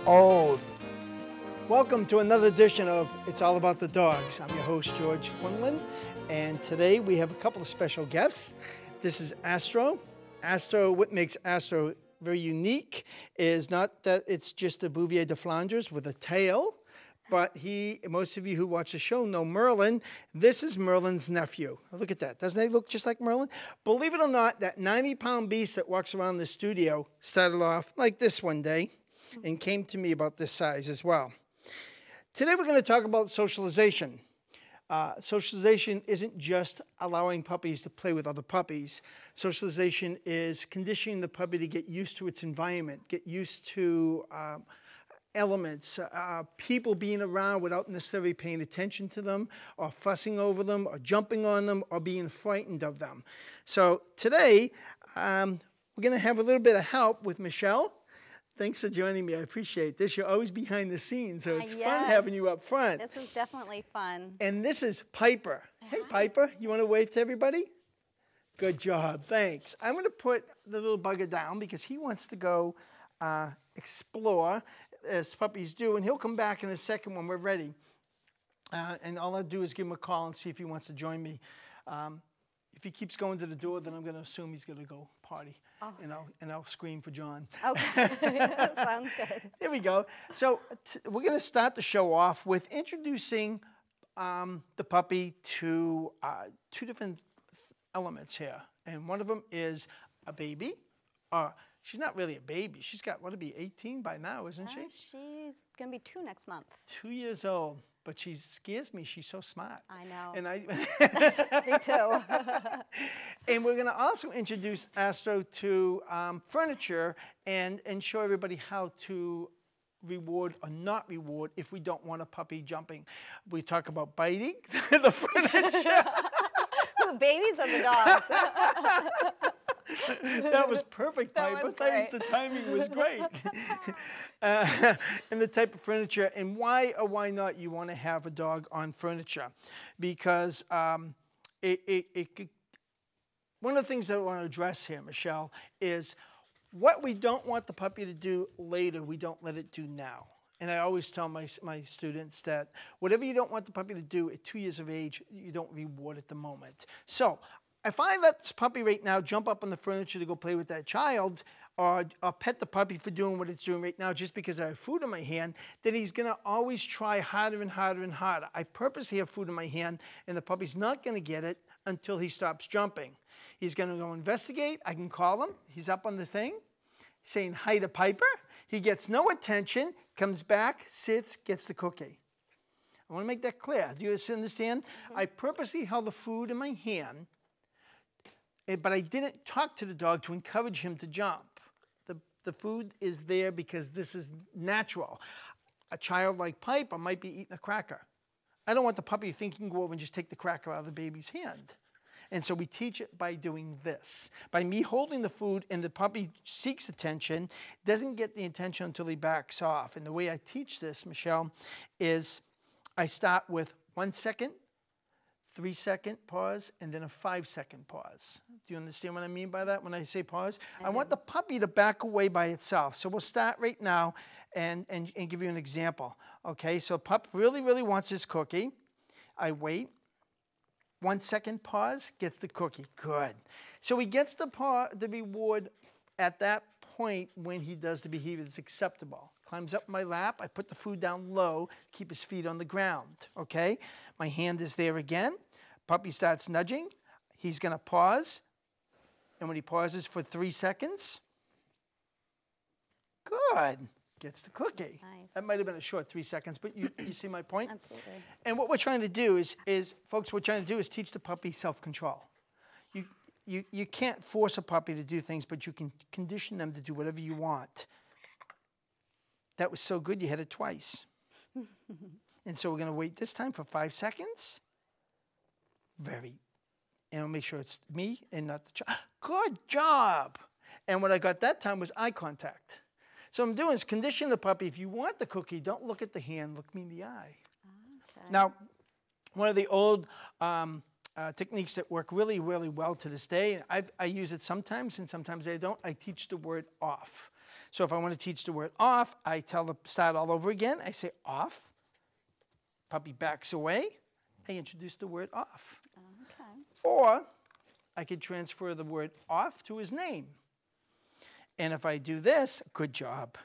Oh, welcome to another edition of It's All About the Dogs. I'm your host, George Quinlan, and today we have a couple of special guests. This is Astro. Astro, what makes Astro very unique is not that it's just a Bouvier de Flanders with a tail, but most of you who watch the show know Merlin. This is Merlin's nephew. Look at that. Doesn't he look just like Merlin? Believe it or not, that 90-pound beast that walks around the studio started off like this one day and came to me about this size as well. Today we're going to talk about socialization. Socialization isn't just allowing puppies to play with other puppies. Socialization is conditioning the puppy to get used to its environment, get used to elements, people being around without necessarily paying attention to them or fussing over them or jumping on them or being frightened of them. So today we're going to have a little bit of help with Michelle. Thanks for joining me. I appreciate this. You're always behind the scenes, so it's fun having you up front. This is definitely fun. And this is Piper. Hey, Piper, you want to wave to everybody? Good job. Thanks. I'm going to put the little bugger down because he wants to go explore, as puppies do, and he'll come back in a second when we're ready. And all I'll do is give him a call and see if he wants to join me. If he keeps going to the door, then I'm going to assume he's going to go party, and I'll scream for John. Okay, sounds good. There we go. So we're going to start the show off with introducing the puppy to two different elements here. And one of them is a baby. She's not really a baby. She's got, what, to be 18 by now, isn't she? She's going to be 2 next month. 2 years old. But she scares me. She's so smart. I know. And Me too. And we're going to also introduce Astro to furniture and show everybody how to reward or not reward if we don't want a puppy jumping. We talk about biting the furniture. Who, babies or the dogs? That was perfect, That Piper. was great. Thanks. The timing was great. And the type of furniture, and why or why not you want to have a dog on furniture. Because one of the things that I want to address here, Michelle, is what we don't want the puppy to do later, we don't let it do now. And I always tell my students that whatever you don't want the puppy to do at 2 years of age, you don't reward at the moment. So if I let this puppy right now jump up on the furniture to go play with that child, or pet the puppy for doing what it's doing right now just because I have food in my hand, then he's going to always try harder and harder and harder. I purposely have food in my hand, and the puppy's not going to get it until he stops jumping. He's going to go investigate. I can call him. He's up on the thing saying hi to Piper. He gets no attention, comes back, sits, gets the cookie. I want to make that clear. Do you understand? Mm-hmm. I purposely held the food in my hand, but I didn't talk to the dog to encourage him to jump. The food is there because this is natural. A child like Piper might be eating a cracker. I don't want the puppy to think he can go over and just take the cracker out of the baby's hand. And so we teach it by doing this. By me holding the food and the puppy seeks attention, doesn't get the attention until he backs off. And the way I teach this, Michelle, is I start with 1 second, 3-second pause, and then a 5-second pause. Do you understand what I mean by that when I say pause? I want the puppy to back away by itself. So we'll start right now and give you an example. Okay, so pup really, really wants his cookie. I wait. 1 second pause, gets the cookie. Good. So he gets the reward at that point when he does the behavior that's acceptable. Climbs up my lap. I put the food down low, keep his feet on the ground. Okay? My hand is there again. Puppy starts nudging. He's going to pause. And when he pauses for 3 seconds, good. Gets the cookie. Nice. That might have been a short 3 seconds, but you see my point? Absolutely. And what we're trying to do is folks, what we're trying to do is teach the puppy self-control. you can't force a puppy to do things, but you can condition them to do whatever you want. That was so good, you had it twice. And so we're going to wait this time for 5 seconds. And I'll make sure it's me and not the child. Good job. And what I got that time was eye contact. So what I'm doing is condition the puppy. If you want the cookie, don't look at the hand, look me in the eye. Okay. Now, one of the old techniques that work really, really well to this day, I use it sometimes and sometimes I don't, I teach the word off. So if I want to teach the word off, I start all over again. I say off. Puppy backs away. I introduce the word off. Okay. Or I could transfer the word off to his name. And if I do this, good job.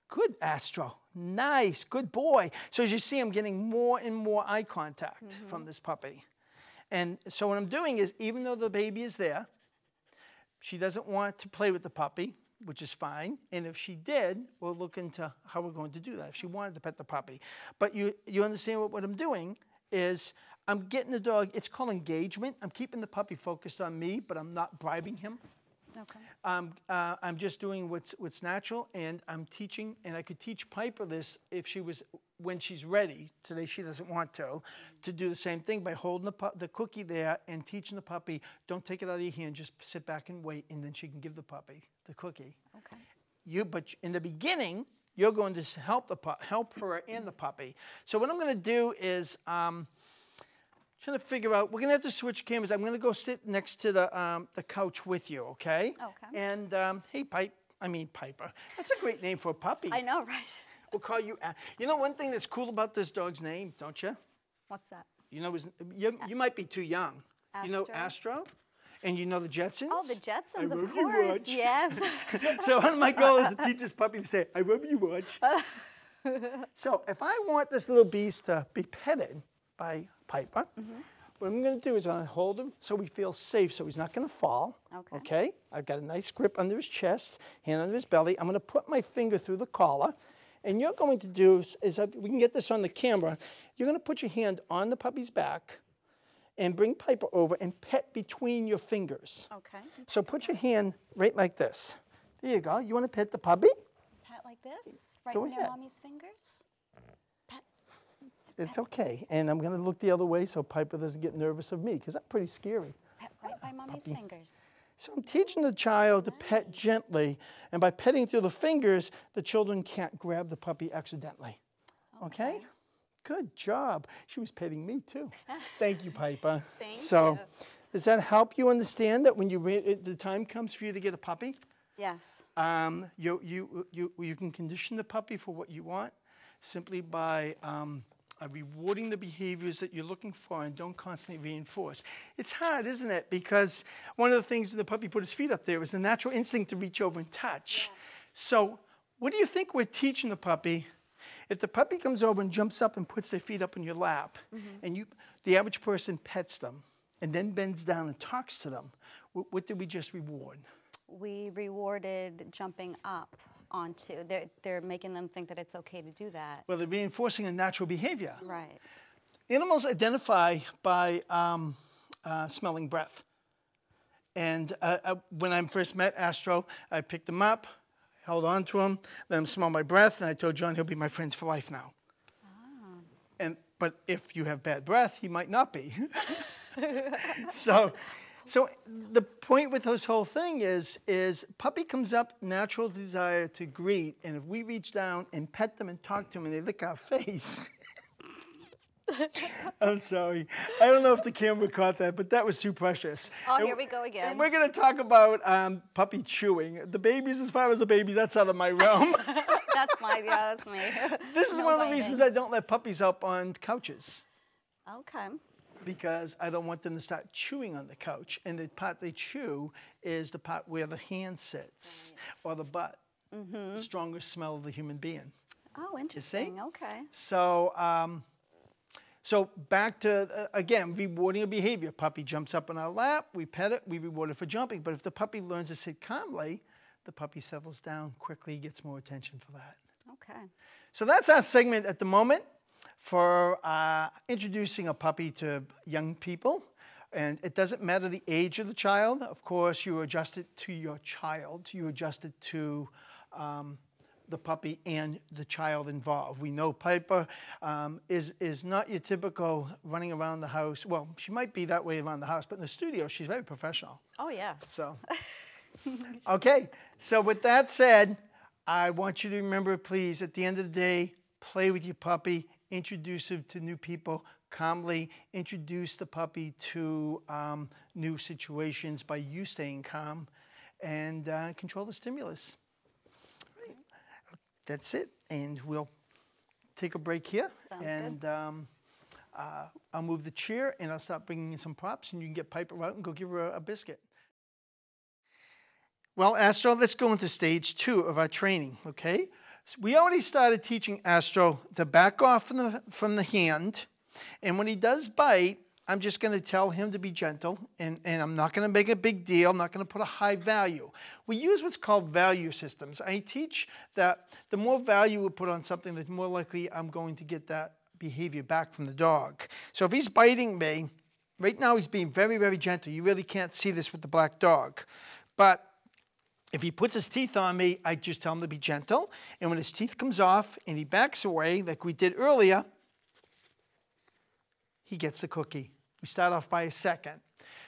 Good, Astro. Nice. Good boy. So as you see, I'm getting more and more eye contact from this puppy. And so what I'm doing is, even though the baby is there, she doesn't want to play with the puppy, which is fine. And if she did, we'll look into how we're going to do that, if she wanted to pet the puppy. But you understand what I'm doing is I'm getting the dog, it's called engagement. I'm keeping the puppy focused on me, but I'm not bribing him. Okay. I'm just doing what's natural, and I'm teaching, and I could teach Piper this if she was, when she's ready. Today she doesn't want to do the same thing by holding the cookie there and teaching the puppy, don't take it out of your hand, just sit back and wait, and then she can give the puppy the cookie. Okay. But in the beginning, you're going to help her and the puppy. So what I'm going to do is, trying to figure out, we're going to have to switch cameras. I'm going to go sit next to the couch with you, okay? Okay. And, hey, Piper. That's a great name for a puppy. I know, right? We'll call you, you know one thing that's cool about this dog's name, don't you? What's that? You know, you might be too young. Astro? You know Astro? And you know the Jetsons? Oh, the Jetsons, I of love you, course. Rog. Yes. So one of my goals is to teach this puppy to say, I love you, Rog. So if I want this little beast to be petted by Piper, what I'm going to do is I'm going to hold him so we feel safe, so he's not going to fall. Okay. I've got a nice grip under his chest, hand under his belly. I'm going to put my finger through the collar. And you're going to do, we can get this on the camera, you're going to put your hand on the puppy's back and bring Piper over and pet between your fingers. Okay. So put your hand right like this. There you go. You want to pet the puppy? Pat like this, right Go near ahead. mommy's fingers. Pat. It's okay. And I'm going to look the other way so Piper doesn't get nervous of me, because I'm pretty scary. Pat right by mommy's fingers. So I'm teaching the child to pet gently, and by petting through the fingers, the children can't grab the puppy accidentally. Okay? Good job. She was petting me too. Thank you, Piper. Thank so, you. Does that help you understand that when the time comes for you to get a puppy, Yes. you can condition the puppy for what you want simply by rewarding the behaviors that you're looking for and don't constantly reinforce. It's hard, isn't it? Because one of the things when the puppy put his feet up there was the natural instinct to reach over and touch. Yes. So what do you think we're teaching the puppy? If the puppy comes over and jumps up and puts their feet up in your lap, and the average person pets them and then bends down and talks to them, what did we just reward? We rewarded jumping up onto. They're making them think that it's okay to do that. Well, they're reinforcing a natural behavior. Right. Animals identify by smelling breath. And when I first met Astro, I picked him up, held on to him, let him smell my breath, and I told John he'll be my friend for life now. Ah. But if you have bad breath, he might not be. So the point with this whole thing is puppy comes up, natural desire to greet, and if we reach down and pet them and talk to them and they lick our face, I'm sorry. I don't know if the camera caught that, but that was too precious. Oh, here we go again. And we're going to talk about puppy chewing. The babies, as far as the babies, that's out of my realm. That's me. This is one of the reasons I don't let puppies up on couches. Okay. Because I don't want them to start chewing on the couch. And the part they chew is the part where the hand sits, or the butt. The strongest smell of the human being. Oh, interesting. You see? Okay. So back to, again, rewarding a behavior. Puppy jumps up on our lap, we pet it, we reward it for jumping. But if the puppy learns to sit calmly, the puppy settles down quickly, gets more attention for that. Okay. So that's our segment at the moment for introducing a puppy to young people. And it doesn't matter the age of the child. Of course, you adjust it to your child. You adjust it to the puppy and the child involved. We know Piper is not your typical running around the house. Well, she might be that way around the house, but in the studio, she's very professional. Oh, yes. So, okay. So with that said, I want you to remember, please, at the end of the day, play with your puppy, introduce him to new people calmly, introduce the puppy to new situations by you staying calm, and control the stimulus. Right. That's it, and we'll take a break here. Sounds good. I'll move the chair, and I'll start bringing in some props, and you can get Piper out and go give her a biscuit. Well, Astro, let's go into stage 2 of our training, okay? So we already started teaching Astro to back off from the hand, and when he does bite, I'm just going to tell him to be gentle, and I'm not going to make a big deal, I'm not going to put a high value. We use what's called value systems. I teach that the more value we put on something, the more likely I'm going to get that behavior back from the dog. So if he's biting me, right now he's being very, very gentle. You really can't see this with the black dog. But if he puts his teeth on me, I just tell him to be gentle. And when his teeth comes off and he backs away, like we did earlier, he gets the cookie. We start off by a second.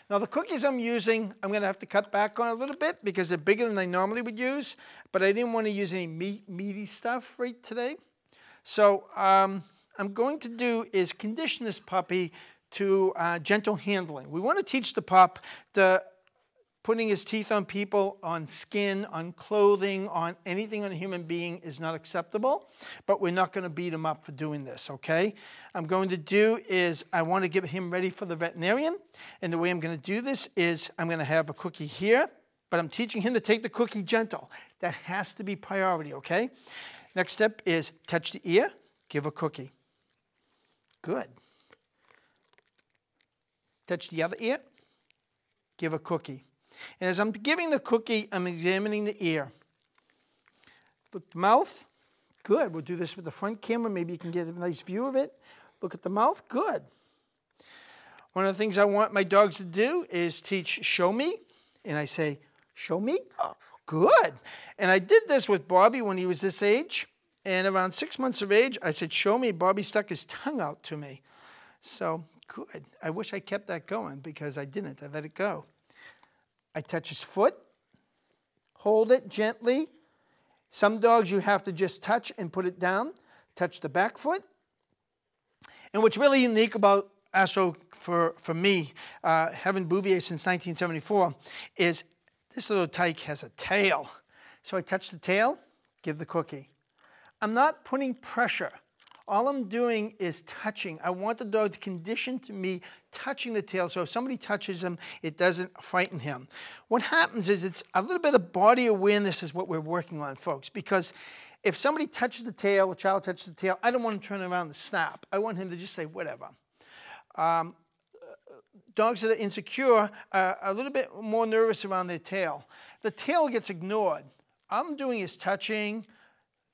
Now the cookies I'm using, I'm going to have to cut back on a little bit because they're bigger than I normally would use. But I didn't want to use any meaty stuff right today. So I'm going to do is condition this puppy to gentle handling. We want to teach the pup the putting his teeth on people, on skin, on clothing, on anything on a human being is not acceptable, but we're not going to beat him up for doing this, okay? I'm going to do is I want to get him ready for the veterinarian, and the way I'm going to do this is I'm going to have a cookie here, but I'm teaching him to take the cookie gentle. That has to be priority, okay? Next step is touch the ear, give a cookie. Good. Touch the other ear, give a cookie. And as I'm giving the cookie, I'm examining the ear. Look at the mouth. Good. We'll do this with the front camera. Maybe you can get a nice view of it. Look at the mouth. Good. One of the things I want my dogs to do is teach show me. And I say, show me? Oh, good. And I did this with Bobby when he was this age. And around 6 months of age, I said, show me. Bobby stuck his tongue out to me. So, good. I wish I kept that going because I didn't. I let it go. I touch his foot, hold it gently. Some dogs you have to just touch and put it down. Touch the back foot. And what's really unique about Astro for me, having Bouvier since 1974, is this little tyke has a tail. So I touch the tail, give the cookie. I'm not putting pressure. All I'm doing is touching. I want the dog to condition to me touching the tail, so if somebody touches him, it doesn't frighten him. What happens is it's a little bit of body awareness is what we're working on, folks, because if somebody touches the tail, a child touches the tail, I don't want him to turn around and snap. I want him to just say whatever. Dogs that are insecure are a little bit more nervous around their tail. The tail gets ignored. All I'm doing is touching,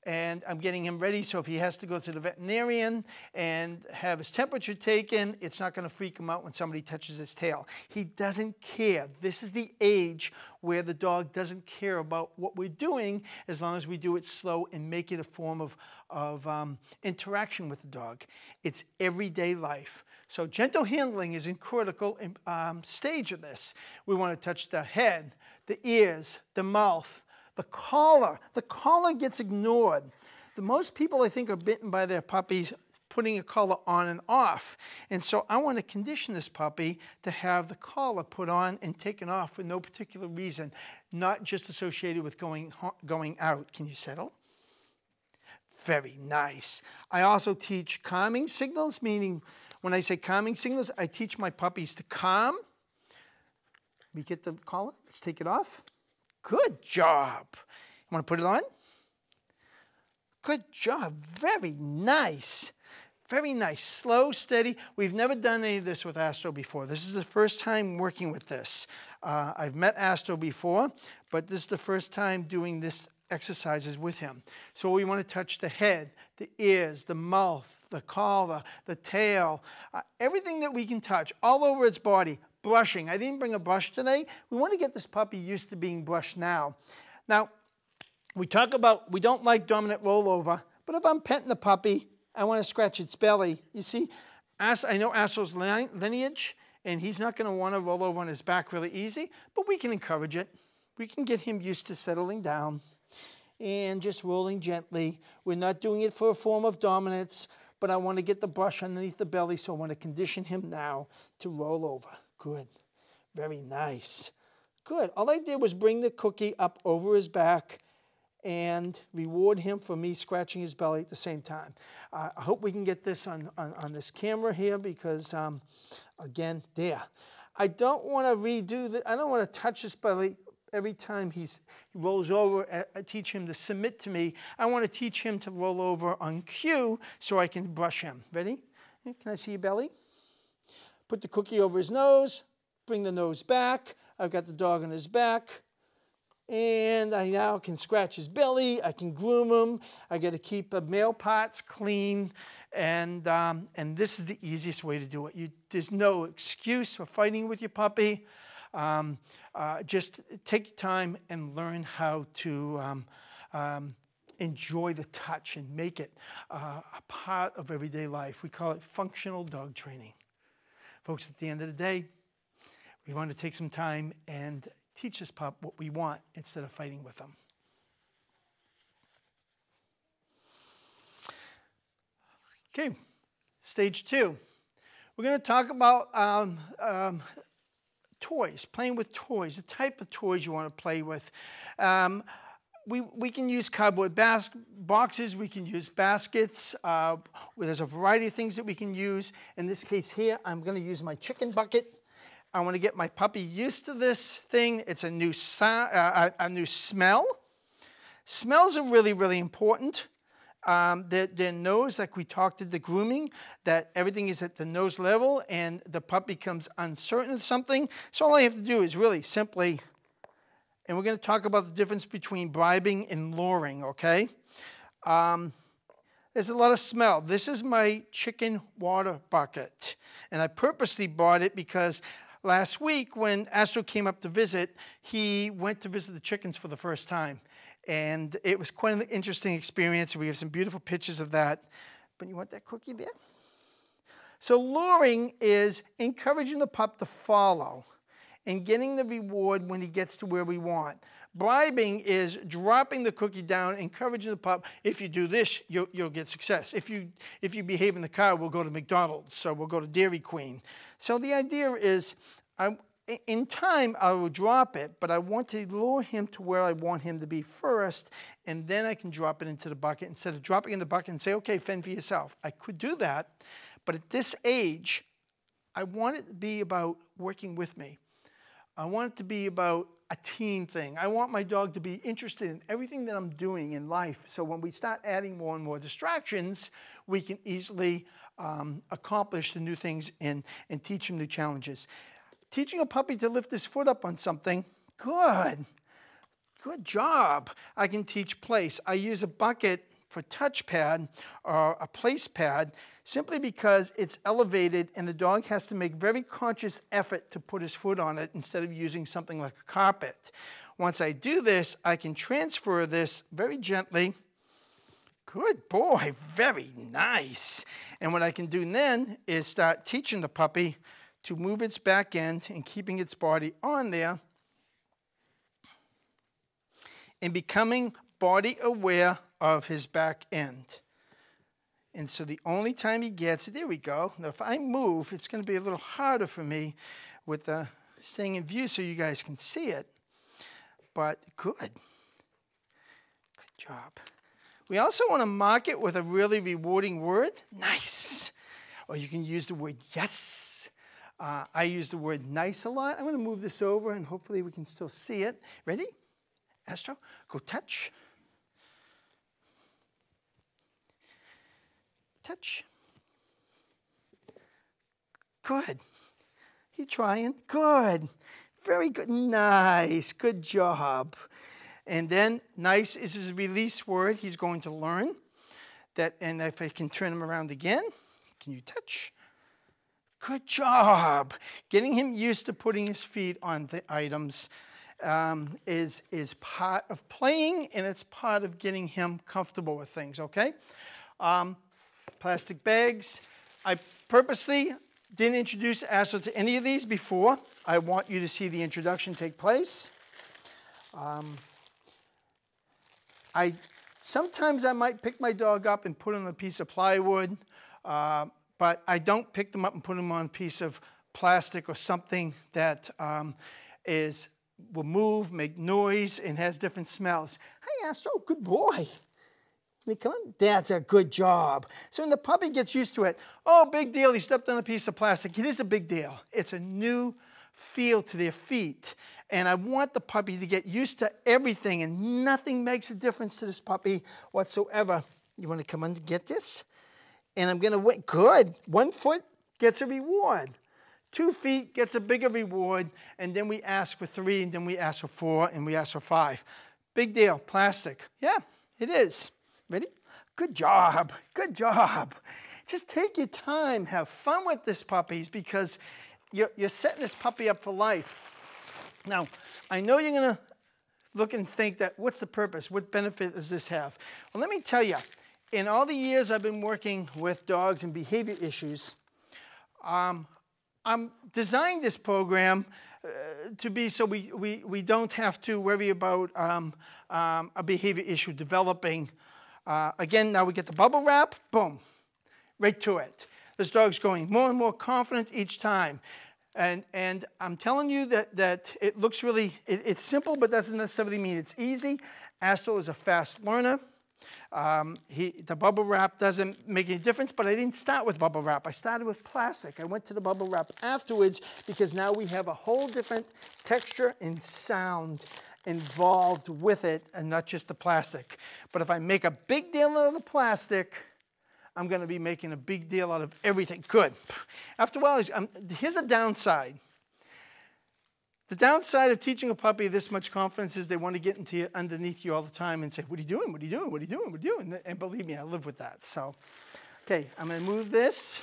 and I'm getting him ready, so if he has to go to the veterinarian and have his temperature taken, it's not going to freak him out when somebody touches his tail. He doesn't care. This is the age where the dog doesn't care about what we're doing as long as we do it slow and make it a form of interaction with the dog. It's everyday life. So gentle handling is a critical stage of this. We want to touch the head, the ears, the mouth, the collar. The collar gets ignored. The most people, I think, are bitten by their puppies putting a collar on and off. And so I want to condition this puppy to have the collar put on and taken off for no particular reason, not just associated with going out. Can you settle? Very nice. I also teach calming signals, meaning when I say calming signals, I teach my puppies to calm. We get the collar. Let's take it off. Good job. You want to put it on? Good job. Very nice. Very nice. Slow, steady. We've never done any of this with Astro before. This is the first time working with this. I've met Astro before, but this is the first time doing this exercises with him. So we want to touch the head, the ears, the mouth, the collar, the tail, everything that we can touch all over its body, brushing. I didn't bring a brush today. We want to get this puppy used to being brushed now. Now, we talk about we don't like dominant rollover, but if I'm petting the puppy, I want to scratch its belly. You see, I know Astro's lineage, and he's not going to want to roll over on his back really easy, but we can encourage it. We can get him used to settling down and just rolling gently. We're not doing it for a form of dominance, but I want to get the brush underneath the belly, so I want to condition him now to roll over. Good. Very nice. Good. All I did was bring the cookie up over his back and reward him for me scratching his belly at the same time. I hope we can get this on this camera here because, again, there. I don't want to redo I don't want to touch his belly every time he rolls over. I teach him to submit to me. I want to teach him to roll over on cue so I can brush him. Ready? Can I see your belly? Put the cookie over his nose. Bring the nose back. I've got the dog on his back. And I now can scratch his belly. I can groom him. I got to keep the male parts clean. And this is the easiest way to do it. There's no excuse for fighting with your puppy. Just take your time and learn how to enjoy the touch and make it a part of everyday life. We call it functional dog training. Folks, at the end of the day, we want to take some time and teach this pup what we want instead of fighting with them. Okay, stage 2. We're going to talk about toys, playing with toys, the type of toys you want to play with. We can use cardboard boxes, we can use baskets. There's a variety of things that we can use. In this case here, I'm going to use my chicken bucket. I want to get my puppy used to this thing. It's a new smell. Smells are really, really important. Their nose, like we talked at the grooming, that everything is at the nose level and the pup becomes uncertain of something. So all I have to do is really simply, and we're going to talk about the difference between bribing and luring, okay? There's a lot of smell. This is my chicken water bucket. And I purposely bought it because last week when Astro came up to visit, he went to visit the chickens for the first time. And it was quite an interesting experience. We have some beautiful pictures of that. But you want that cookie there? So luring is encouraging the pup to follow and getting the reward when he gets to where we want. Bribing is dropping the cookie down, encouraging the pup. If you do this, you'll get success. If you behave in the car, we'll go to McDonald's. So we'll go to Dairy Queen. So the idea is, in time, I will drop it, but I want to lure him to where I want him to be first, and then I can drop it into the bucket instead of dropping in the bucket and say, okay, fend for yourself. I could do that, but at this age, I want it to be about working with me. I want it to be about a team thing. I want my dog to be interested in everything that I'm doing in life. So when we start adding more and more distractions, we can easily accomplish the new things and teach him new challenges. Teaching a puppy to lift his foot up on something, good. Good job. I can teach place. I use a bucket for touchpad or a place pad simply because it's elevated and the dog has to make very conscious effort to put his foot on it instead of using something like a carpet. Once I do this, I can transfer this very gently. Good boy, very nice. And what I can do then is start teaching the puppy to move its back end and keeping its body on there and becoming body aware of his back end. And so the only time he gets it, there we go. Now if I move, it's going to be a little harder for me with staying in view so you guys can see it. But good. Good job. We also want to mark it with a really rewarding word. Nice. Or you can use the word yes. I use the word nice a lot. I'm going to move this over and hopefully we can still see it. Ready? Astro, go touch. Touch. Good. You trying? Good. Very good. Nice. Good job. And then nice is his release word. He's going to learn that. And if I can turn him around again, can you touch? Good job. Getting him used to putting his feet on the items is part of playing, and it's part of getting him comfortable with things, okay? Plastic bags. I purposely didn't introduce Astro to any of these before. I want you to see the introduction take place. Sometimes I might pick my dog up and put him on a piece of plywood, but I don't pick them up and put them on a piece of plastic or something that will move, make noise, and has different smells. Hey, Astro, good boy. Come on. That's a good job. So when the puppy gets used to it, oh, big deal, he stepped on a piece of plastic. It is a big deal. It's a new feel to their feet. And I want the puppy to get used to everything, and nothing makes a difference to this puppy whatsoever. You want to come on to get this? And I'm going to wait. Good. 1 foot gets a reward. 2 feet gets a bigger reward. And then we ask for 3, and then we ask for 4, and we ask for 5. Big deal. Plastic. Yeah, it is. Ready? Good job. Good job. Just take your time. Have fun with this puppy, because you're setting this puppy up for life. Now, I know you're going to look and think that, what's the purpose? What benefit does this have? Well, let me tell you. In all the years I've been working with dogs and behavior issues, I'm designing this program to be so we don't have to worry about a behavior issue developing. Again, now we get the bubble wrap, boom, right to it. This dog's going more and more confident each time. And I'm telling you that it looks really, it's simple, but doesn't necessarily mean it's easy. Astro is a fast learner. The bubble wrap doesn't make any difference, but I didn't start with bubble wrap. I started with plastic. I went to the bubble wrap afterwards because now we have a whole different texture and sound involved with it, and not just the plastic. But if I make a big deal out of the plastic, I'm going to be making a big deal out of everything. Good. After a while, here's a downside. The downside of teaching a puppy this much confidence is they want to get underneath you all the time and say, what are you doing? What are you doing? What are you doing? What are you doing? And believe me, I live with that. So, okay, I'm going to move this.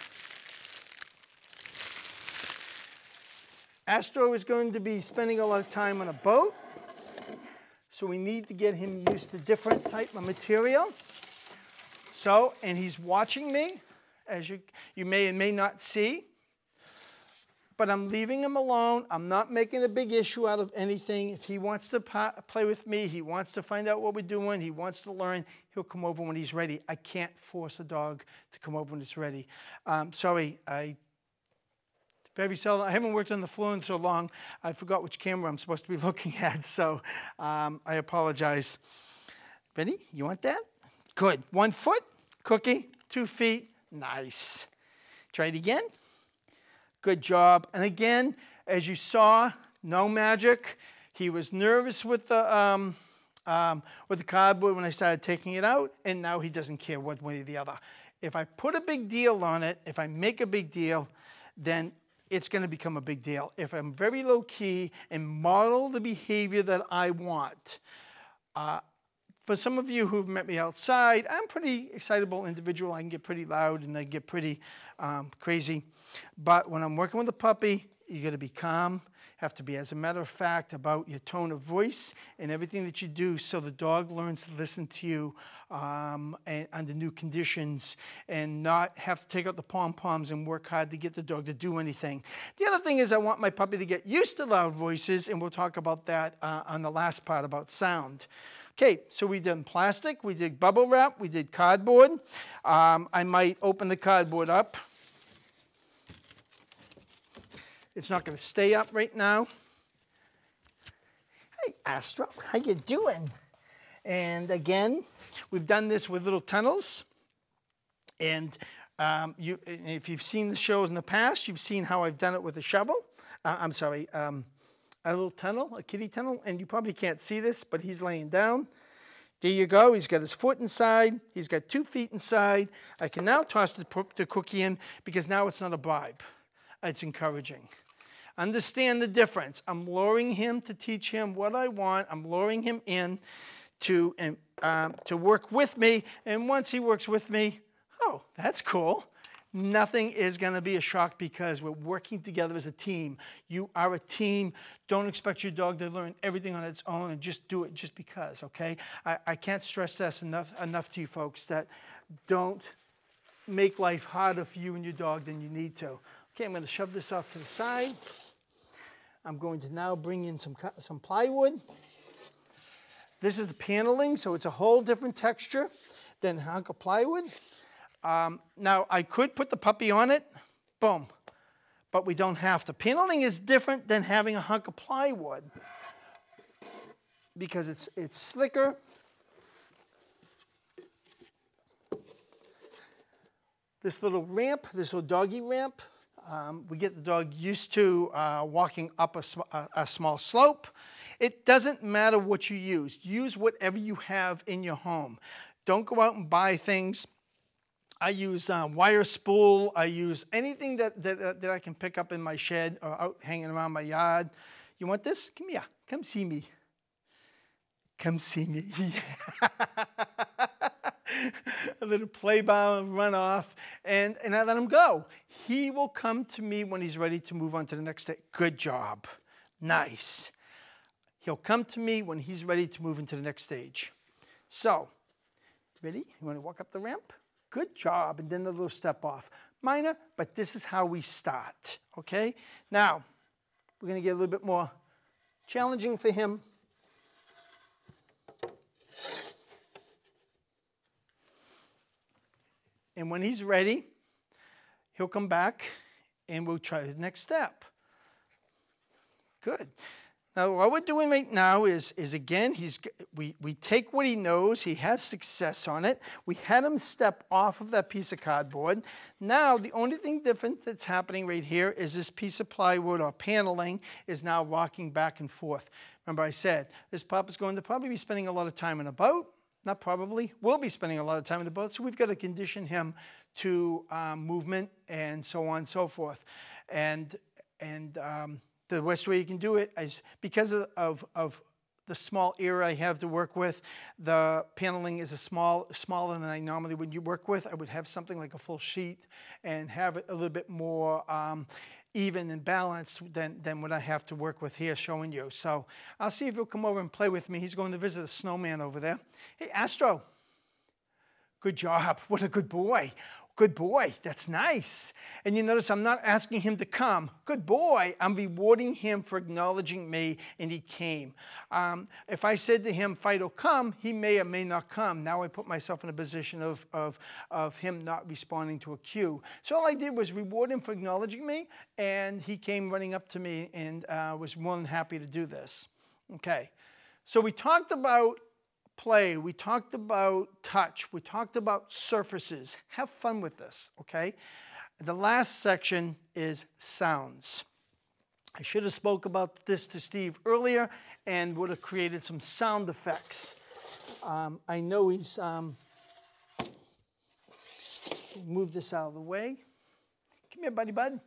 Astro is going to be spending a lot of time on a boat. So we need to get him used to different type of material. So, and he's watching me, as you may and may not see. But I'm leaving him alone. I'm not making a big issue out of anything. If he wants to play with me, he wants to find out what we're doing, he wants to learn, he'll come over when he's ready. I can't force a dog to come over when it's ready. Sorry, very seldom. I haven't worked on the floor in so long, I forgot which camera I'm supposed to be looking at, so I apologize. Ready? You want that? Good. 1 foot, cookie. 2 feet, nice. Try it again. Good job. And again, as you saw, no magic. He was nervous with the cardboard when I started taking it out, and now he doesn't care one way or the other. If I put a big deal on it, if I make a big deal, then it's going to become a big deal. If I'm very low key and model the behavior that I want. For some of you who've met me outside, I'm a pretty excitable individual. I can get pretty loud and I get pretty crazy. But when I'm working with a puppy, you got to be calm. Have to be, as a matter of fact, about your tone of voice and everything that you do, so the dog learns to listen to you under new conditions, and not have to take out the pom-poms and work hard to get the dog to do anything. The other thing is I want my puppy to get used to loud voices, and we'll talk about that on the last part about sound. Okay, so we did plastic, we did bubble wrap, we did cardboard. I might open the cardboard up. It's not going to stay up right now. Hey, Astro, how you doing? And again, we've done this with little tunnels. And if you've seen the shows in the past, you've seen how I've done it with a shovel. A little tunnel, a kitty tunnel. And you probably can't see this, but he's laying down. There you go. He's got his foot inside. He's got 2 feet inside. I can now toss the cookie in, because now it's not a bribe. It's encouraging. Understand the difference. I'm luring him to teach him what I want. I'm luring him in to work with me. And once he works with me, oh, that's cool. Nothing is going to be a shock because we're working together as a team. You are a team. Don't expect your dog to learn everything on its own and just do it just because, okay? I can't stress this enough to you folks that don't make life harder for you and your dog than you need to. Okay, I'm going to shove this off to the side. I'm going to now bring in some plywood. This is paneling, so it's a whole different texture than a hunk of plywood. Now, I could put the puppy on it, boom, but we don't have to. Paneling is different than having a hunk of plywood because it's slicker. This little ramp, this little doggy ramp, we get the dog used to walking up a small slope. It doesn't matter what you use. Use whatever you have in your home. Don't go out and buy things. I use wire spool. I use anything that I can pick up in my shed or out hanging around my yard. You want this? Come here. Come see me. Come see me. A little play ball, run off, and I let him go. He will come to me when he's ready to move on to the next stage. Good job. Nice. He'll come to me when he's ready to move into the next stage. So, ready? You want to walk up the ramp? Good job. And then the little step off. Minor, but this is how we start. Okay? Now, we're going to get a little bit more challenging for him. And when he's ready, he'll come back and we'll try the next step. Good. Now, what we're doing right now is again, we take what he knows. He has success on it. We had him step off of that piece of cardboard. Now, the only thing different that's happening right here is this piece of plywood or paneling is now rocking back and forth. Remember I said, this pup is going to probably be spending a lot of time in a boat. Not probably, will be spending a lot of time in the boat. So we've got to condition him to movement and so on and so forth. And the best way you can do it is because of the small area I have to work with, the paneling is smaller than I normally would work with. I would have something like a full sheet and have it a little bit more even and balanced than what I have to work with here showing you. So I'll see if he'll come over and play with me. He's going to visit a snowman over there. Hey, Astro. Good job. What a good boy. Good boy. That's nice. And you notice I'm not asking him to come. Good boy. I'm rewarding him for acknowledging me, and he came. If I said to him, Fido, come, he may or may not come. Now I put myself in a position of him not responding to a cue. So all I did was reward him for acknowledging me, and he came running up to me and was more than happy to do this. Okay. So we talked about play, we talked about touch, we talked about surfaces. Have fun with this, okay? The last section is sounds. I should have spoke about this to Steve earlier and would have created some sound effects. I know he's, move this out of the way. Come here, buddy bud.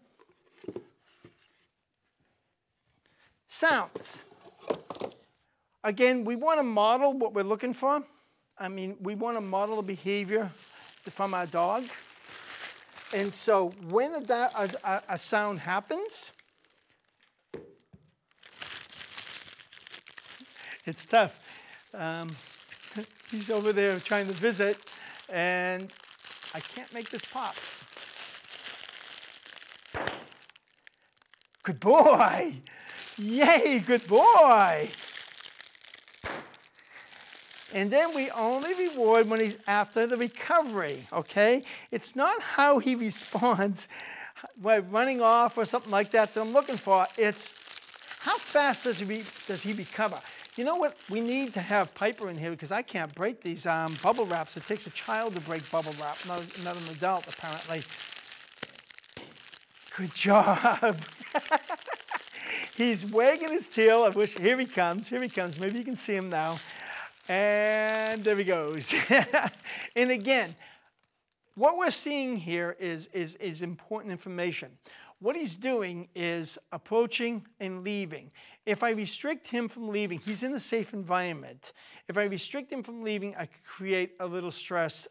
Sounds. Again, we want to model what we're looking for. I mean, we want to model the behavior from our dog. And so when a sound happens, it's tough. He's over there trying to visit, and I can't make this pop. Good boy. Yay, good boy. And then we only reward when he's after the recovery, okay? It's not how he responds by running off or something like that I'm looking for. It's how fast does he recover? You know what? We need to have Piper in here because I can't break these bubble wraps. It takes a child to break bubble wrap, not an adult, apparently. Good job. He's wagging his tail. I wish, here he comes, here he comes. Maybe you can see him now. And there he goes. And again, what we're seeing here is important information. What he's doing is approaching and leaving. If I restrict him from leaving, he's in a safe environment. If I restrict him from leaving, I could create a little stress,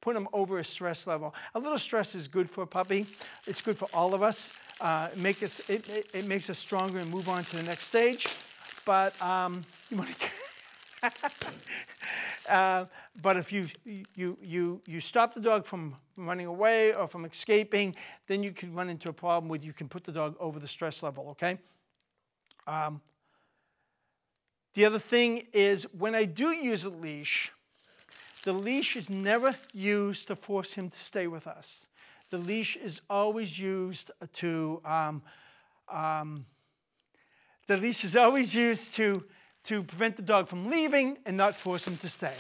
put him over a stress level. A little stress is good for a puppy. It's good for all of us. It makes us stronger and move on to the next stage. But you want to. But if you stop the dog from running away or from escaping, then you can run into a problem where you can put the dog over the stress level, okay? The other thing is when I do use a leash, the leash is never used to force him to stay with us. The leash is always used to prevent the dog from leaving and not force him to stay.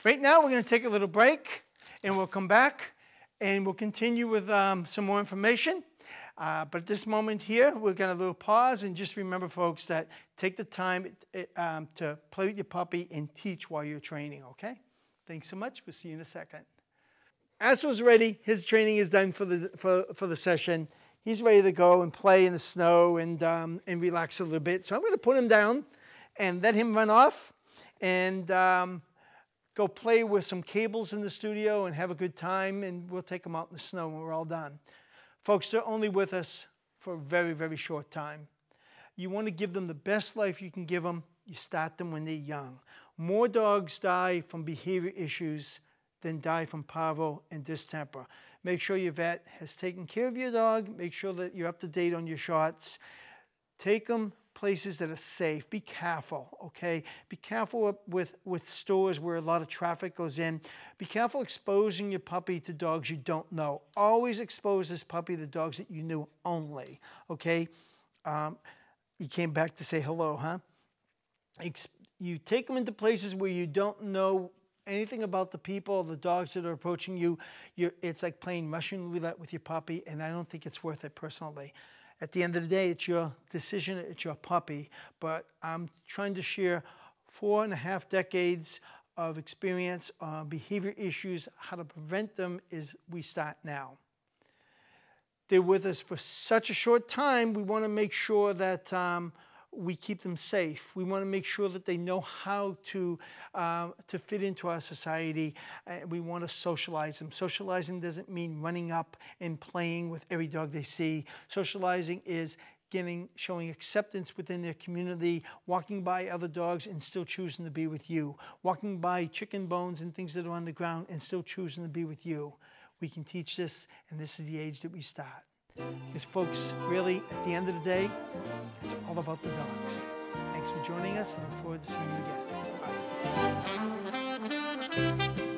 Right now, we're going to take a little break, and we'll come back, and we'll continue with some more information. But at this moment here, we're going to do a little pause, and just remember, folks, that take the time to play with your puppy and teach while you're training, okay? Thanks so much. We'll see you in a second. Assel's ready. His training is done for the session. He's ready to go and play in the snow and relax a little bit. So I'm going to put him down and let him run off and go play with some cables in the studio and have a good time, and we'll take him out in the snow when we're all done. Folks, they're only with us for a very, very short time. You want to give them the best life you can give them. You start them when they're young. More dogs die from behavior issues than die from parvo and distemper. Make sure your vet has taken care of your dog. Make sure that you're up to date on your shots. Take them places that are safe. Be careful, okay? Be careful with stores where a lot of traffic goes in. Be careful exposing your puppy to dogs you don't know. Always expose this puppy to dogs that you knew only, okay? You came back to say hello, huh? You take them into places where you don't know anything about the people, the dogs that are approaching you. It's like playing Russian roulette with your puppy, and I don't think it's worth it personally. At the end of the day, it's your decision, it's your puppy, but I'm trying to share 4.5 decades of experience on behavior issues. How to prevent them is we start now. They're with us for such a short time, we want to make sure that we keep them safe. We want to make sure that they know how to fit into our society. We want to socialize them. Socializing doesn't mean running up and playing with every dog they see. Socializing is showing acceptance within their community, walking by other dogs and still choosing to be with you, walking by chicken bones and things that are on the ground and still choosing to be with you. We can teach this, and this is the age that we start. Because folks, really, at the end of the day, it's all about the dogs. Thanks for joining us, and look forward to seeing you again. Bye.